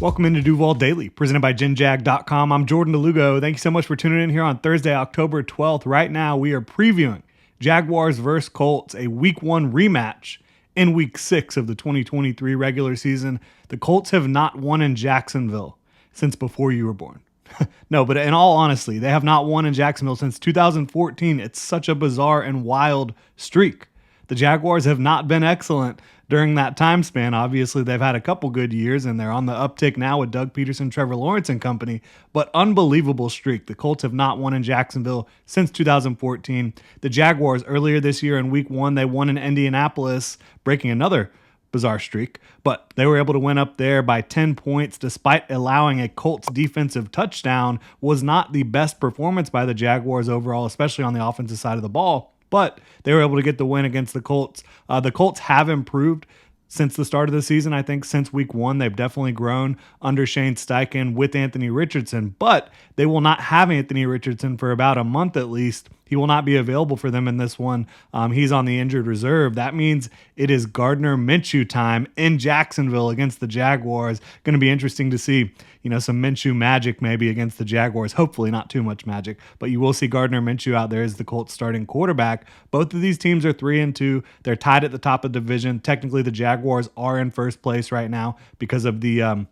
Welcome into Duval Daily, presented by GenJag.com. I'm Jordan Lugo. Thank you so much for tuning in here on Thursday, October 12th. Right now, we are previewing Jaguars vs. Colts, a Week 1 rematch in Week 6 of the 2023 regular season. The Colts have not won in Jacksonville since before you were born. No, but in all honesty, they have not won in Jacksonville since 2014. It's such a bizarre and wild streak. The Jaguars have not been excellent during that time span. Obviously, they've had a couple good years, and they're on the uptick now with Doug Peterson, Trevor Lawrence, and company. But unbelievable streak. The Colts have not won in Jacksonville since 2014. The Jaguars, earlier this year in Week 1, they won in Indianapolis, breaking another bizarre streak, but they were able to win up there by 10 points despite allowing a Colts defensive touchdown. Was not the best performance by the Jaguars overall, especially on the offensive side of the ball, but they were able to get the win against the Colts. The Colts have improved since the start of the season. I think since Week 1, they've definitely grown under Shane Steichen with Anthony Richardson, but they will not have Anthony Richardson for about a month at least. He will not be available for them in this one. He's on the injured reserve. That means it is Gardner Minshew time in Jacksonville against the Jaguars. Going to be interesting to see, some Minshew magic maybe against the Jaguars. Hopefully not too much magic, but you will see Gardner Minshew out there as the Colts starting quarterback. Both of these teams are 3-2. They're tied at the top of the division. Technically, the Jaguars are in first place right now because of the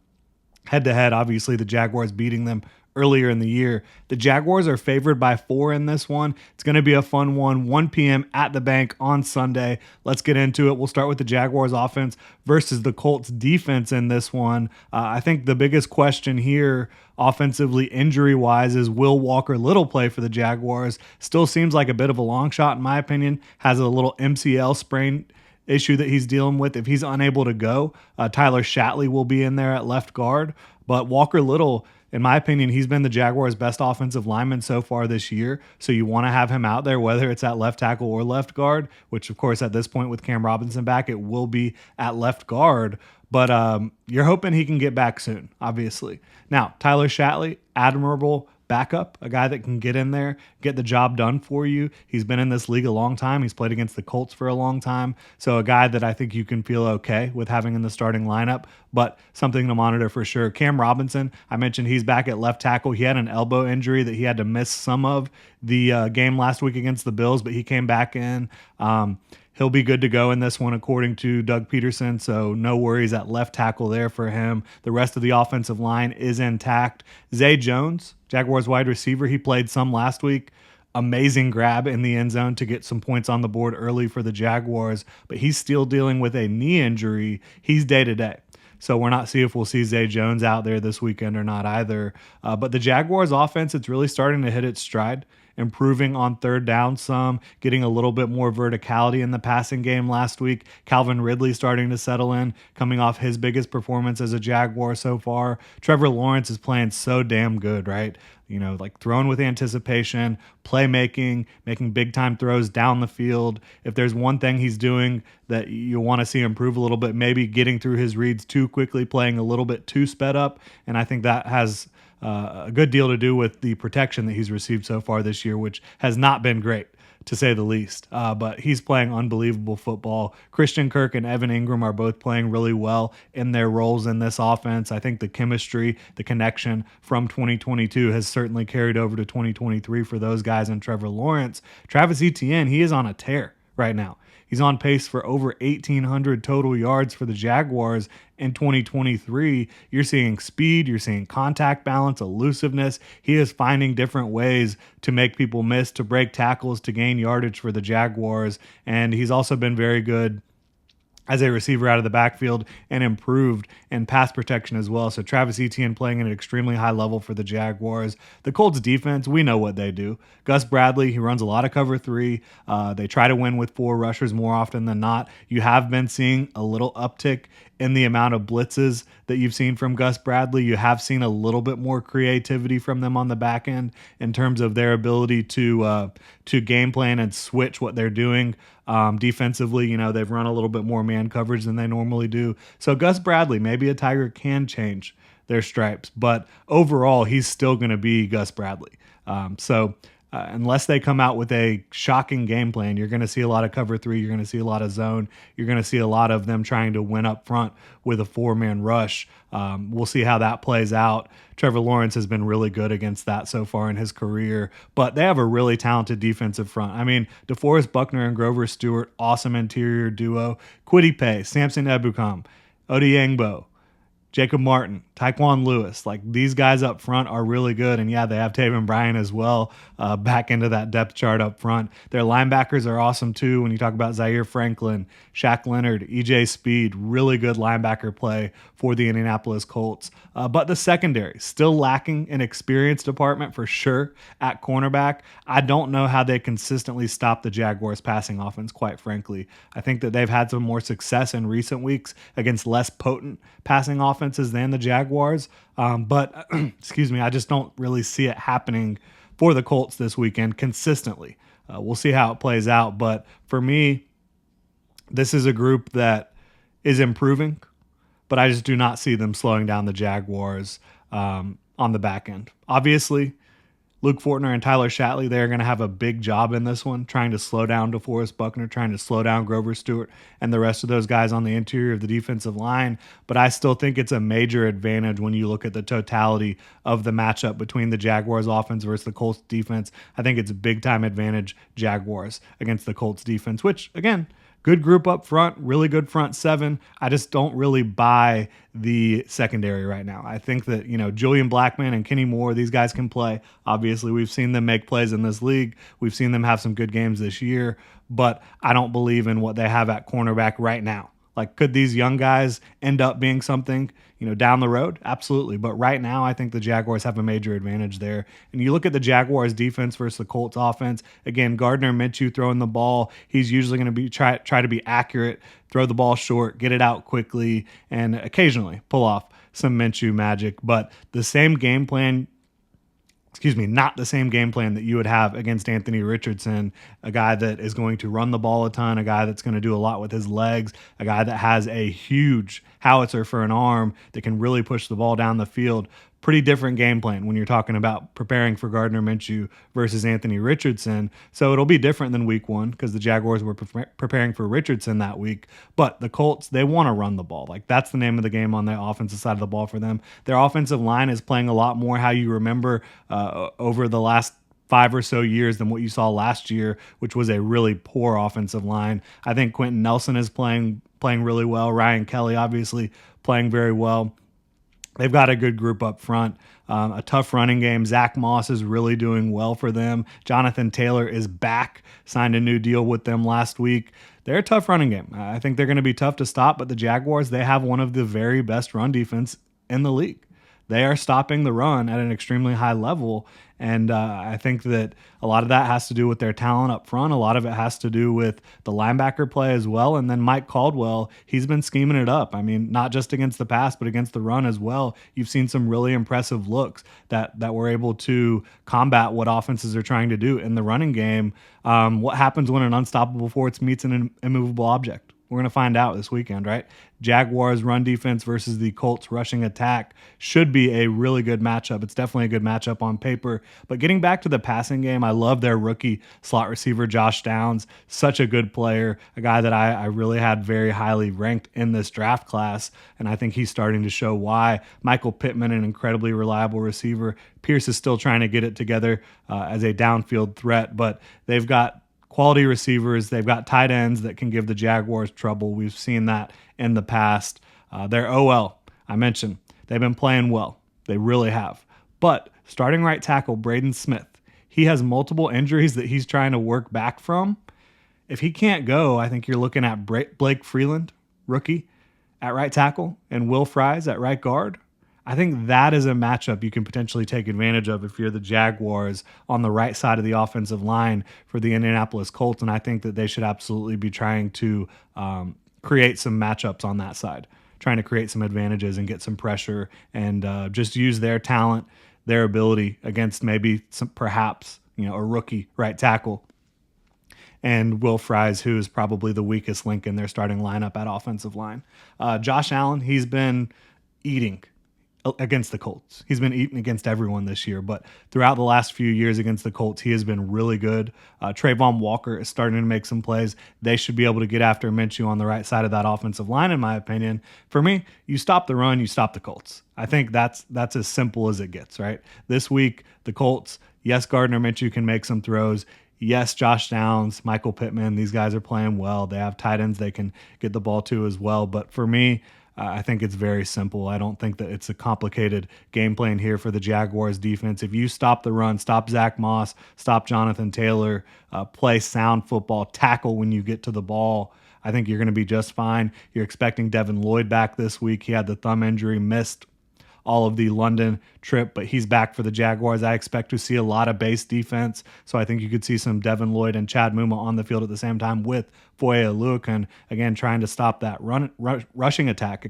head-to-head. Obviously, the Jaguars beating them earlier in the year. The Jaguars are favored by 4 in this one. It's going to be a fun one. 1 p.m. at the bank on Sunday. Let's get into it. We'll start with the Jaguars offense versus the Colts defense in this one. I think the biggest question here offensively, injury-wise, is will Walker Little play for the Jaguars? Still seems like a bit of a long shot in my opinion. Has a little MCL sprain issue that he's dealing with. If he's unable to go, Tyler Shatley will be in there at left guard. But Walker Little, in my opinion, he's been the Jaguars' best offensive lineman so far this year. So you want to have him out there, whether it's at left tackle or left guard, which, of course, at this point with Cam Robinson back, it will be at left guard. But you're hoping he can get back soon, obviously. Now, Tyler Shatley, admirable backup, a guy that can get in there, get the job done for you. He's been in this league a long time. He's played against the Colts for a long time. So a guy that I think you can feel okay with having in the starting lineup, but something to monitor for sure. Cam Robinson, I mentioned he's back at left tackle. He had an elbow injury that he had to miss some of the game last week against the Bills, but he came back in. He'll be good to go in this one, according to Doug Peterson, so no worries at left tackle there for him. The rest of the offensive line is intact. Zay Jones, Jaguars wide receiver, he played some last week. Amazing grab in the end zone to get some points on the board early for the Jaguars, but he's still dealing with a knee injury. He's day-to-day. So we're not seeing if we'll see Zay Jones out there this weekend or not either. But the Jaguars offense, it's really starting to hit its stride, improving on third down some, getting a little bit more verticality in the passing game last week. Calvin Ridley starting to settle in, coming off his biggest performance as a Jaguar so far. Trevor Lawrence is playing so damn good, right? Throwing with anticipation, playmaking, making big-time throws down the field. If there's one thing he's doing that you want to see improve a little bit, maybe getting through his reads too quickly, playing a little bit too sped up, and I think that has a good deal to do with the protection that he's received so far this year, which has not been great, to say the least. But he's playing unbelievable football. Christian Kirk and Evan Ingram are both playing really well in their roles in this offense. I think the chemistry, the connection from 2022 has certainly carried over to 2023 for those guys and Trevor Lawrence. Travis Etienne, he is on a tear right now. He's on pace for over 1,800 total yards for the Jaguars in 2023. You're seeing speed, you're seeing contact balance, elusiveness. He is finding different ways to make people miss, to break tackles, to gain yardage for the Jaguars. And he's also been very good as a receiver out of the backfield and improved in pass protection as well. So Travis Etienne playing at an extremely high level for the Jaguars. The Colts defense, we know what they do. Gus Bradley, he runs a lot of cover 3. They try to win with 4 rushers more often than not. You have been seeing a little uptick in the amount of blitzes that you've seen from Gus Bradley. You have seen a little bit more creativity from them on the back end in terms of their ability to game plan and switch what they're doing. Defensively, they've run a little bit more man coverage than they normally do. So Gus Bradley, maybe a Tiger can change their stripes, but overall, he's still going to be Gus Bradley. So unless they come out with a shocking game plan, you're going to see a lot of cover three. You're going to see a lot of zone. You're going to see a lot of them trying to win up front with a four-man rush. We'll see how that plays out. Trevor Lawrence has been really good against that so far in his career, but they have a really talented defensive front. I mean, DeForest Buckner and Grover Stewart, awesome interior duo. Kwity Paye, Samson Ebukam, Odiengbo, Jacob Martin, Tyquan Lewis, like these guys up front are really good. And yeah, they have Taven Bryan as well back into that depth chart up front. Their linebackers are awesome too. When you talk about Zaire Franklin, Shaq Leonard, EJ Speed, really good linebacker play for the Indianapolis Colts. But the secondary, still lacking in experience department for sure at cornerback. I don't know how they consistently stop the Jaguars passing offense, quite frankly. I think that they've had some more success in recent weeks against less potent passing offenses than the Jaguars. But excuse me, I just don't really see it happening for the Colts this weekend consistently. We'll see how it plays out. But for me, this is a group that is improving, but I just do not see them slowing down the Jaguars on the back end. Obviously, Luke Fortner and Tyler Shatley, they're going to have a big job in this one, trying to slow down DeForest Buckner, trying to slow down Grover Stewart and the rest of those guys on the interior of the defensive line. But I still think it's a major advantage when you look at the totality of the matchup between the Jaguars offense versus the Colts defense. I think it's a big-time advantage Jaguars against the Colts defense, which, again, good group up front, really good front seven. I just don't really buy the secondary right now. I think that, Julian Blackman and Kenny Moore, these guys can play. Obviously, we've seen them make plays in this league. We've seen them have some good games this year, but I don't believe in what they have at cornerback right now. Like, could these young guys end up being something, down the road? Absolutely. But right now, I think the Jaguars have a major advantage there. And you look at the Jaguars defense versus the Colts offense. Again, Gardner Minshew throwing the ball. He's usually going to be try to be accurate, throw the ball short, get it out quickly, and occasionally pull off some Minshew magic. But the same game plan, not the same game plan that you would have against Anthony Richardson, a guy that is going to run the ball a ton, a guy that's going to do a lot with his legs, a guy that has a huge howitzer for an arm that can really push the ball down the field. Pretty different game plan when you're talking about preparing for Gardner Minshew versus Anthony Richardson. So it'll be different than week one because the Jaguars were preparing for Richardson that week. But the Colts, they want to run the ball. Like, that's the name of the game on the offensive side of the ball for them. Their offensive line is playing a lot more how you remember over the last 5 or so years than what you saw last year, which was a really poor offensive line. I think Quentin Nelson is playing really well. Ryan Kelly, obviously, playing very well. They've got a good group up front, a tough running game. Zach Moss is really doing well for them. Jonathan Taylor is back, signed a new deal with them last week. They're a tough running game. I think they're going to be tough to stop, but the Jaguars, they have one of the very best run defense in the league. They are stopping the run at an extremely high level, and I think that a lot of that has to do with their talent up front. A lot of it has to do with the linebacker play as well, and then Mike Caldwell, he's been scheming it up. I mean, not just against the pass, but against the run as well. You've seen some really impressive looks that were able to combat what offenses are trying to do in the running game. What happens when an unstoppable force meets an immovable object? We're going to find out this weekend, right? Jaguars run defense versus the Colts rushing attack should be a really good matchup. It's definitely a good matchup on paper. But getting back to the passing game, I love their rookie slot receiver, Josh Downs. Such a good player, a guy that I really had very highly ranked in this draft class, and I think he's starting to show why. Michael Pittman, an incredibly reliable receiver. Pierce is still trying to get it together as a downfield threat, but they've got quality receivers. They've got tight ends that can give the Jaguars trouble. We've seen that in the past. Their OL, I mentioned, they've been playing well. They really have. But starting right tackle, Braden Smith, he has multiple injuries that he's trying to work back from. If he can't go, I think you're looking at Blake Freeland, rookie, at right tackle, and Will Fries at right guard. I think that is a matchup you can potentially take advantage of if you're the Jaguars on the right side of the offensive line for the Indianapolis Colts, and I think that they should absolutely be trying to create some matchups on that side, trying to create some advantages and get some pressure and just use their talent, their ability against maybe perhaps a rookie right tackle and Will Fries, who is probably the weakest link in their starting lineup at offensive line. Josh Allen, he's been eating against the Colts. He's been eating against everyone this year, but throughout the last few years against the Colts, he has been really good. Trayvon Walker is starting to make some plays. They should be able to get after Minshew on the right side of that offensive line, in my opinion. For me, you stop the run, you stop the Colts. I think that's as simple as it gets, right? This week, the Colts, yes, Gardner Minshew can make some throws. Yes, Josh Downs, Michael Pittman, these guys are playing well. They have tight ends they can get the ball to as well. But for me, I think it's very simple. I don't think that it's a complicated game plan here for the Jaguars defense. If you stop the run, stop Zach Moss, stop Jonathan Taylor, play sound football, tackle when you get to the ball, I think you're going to be just fine. You're expecting Devin Lloyd back this week. He had the thumb injury, missed all of the London trip, but he's back for the Jaguars. I expect to see a lot of base defense, so I think you could see some Devin Lloyd and Chad Muma on the field at the same time with Foye Oluokun, again, trying to stop that rushing attack,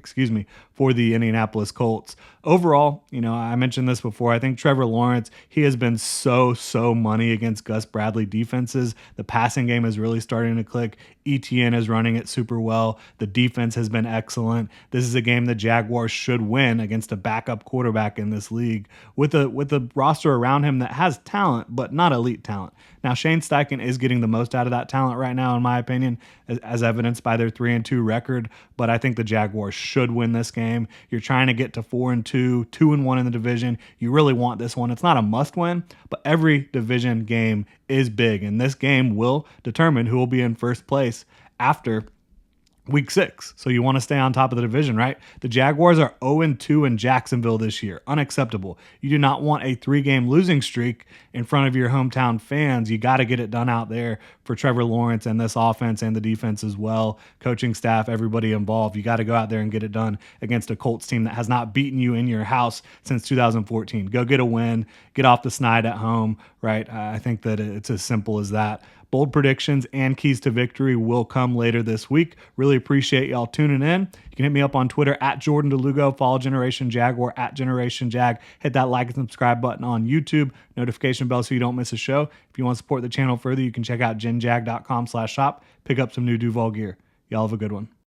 for the Indianapolis Colts. Overall, I mentioned this before, I think Trevor Lawrence, he has been so money against Gus Bradley defenses. The passing game is really starting to click. ETN is running it super well. The defense has been excellent. This is a game the Jaguars should win against a backup quarterback in this league with a roster around him that has talent, but not elite talent. Now, Shane Steichen is getting the most out of that talent right now, in my opinion, as evidenced by their 3-2 record. But I think the Jaguars should win this game. You're trying to get to 4-2, 2-1 in the division. You really want this one. It's not a must win, but every division game is big, and this game will determine who will be in first place after Week 6. So you want to stay on top of the division, right? The Jaguars are 0-2 in Jacksonville this year. Unacceptable. You do not want a 3-game losing streak in front of your hometown fans. You got to get it done out there for Trevor Lawrence and this offense and the defense as well. Coaching staff, everybody involved. You got to go out there and get it done against a Colts team that has not beaten you in your house since 2014. Go get a win. Get off the snide at home, right? I think that it's as simple as that. Bold predictions and keys to victory will come later this week. Really appreciate y'all tuning in. You can hit me up on Twitter at Jordan DeLugo. Follow Generation Jaguar at Generation Jag. Hit that like and subscribe button on YouTube. Notification bell so you don't miss a show. If you want to support the channel further, you can check out genjag.com/shop. Pick up some new Duval gear. Y'all have a good one.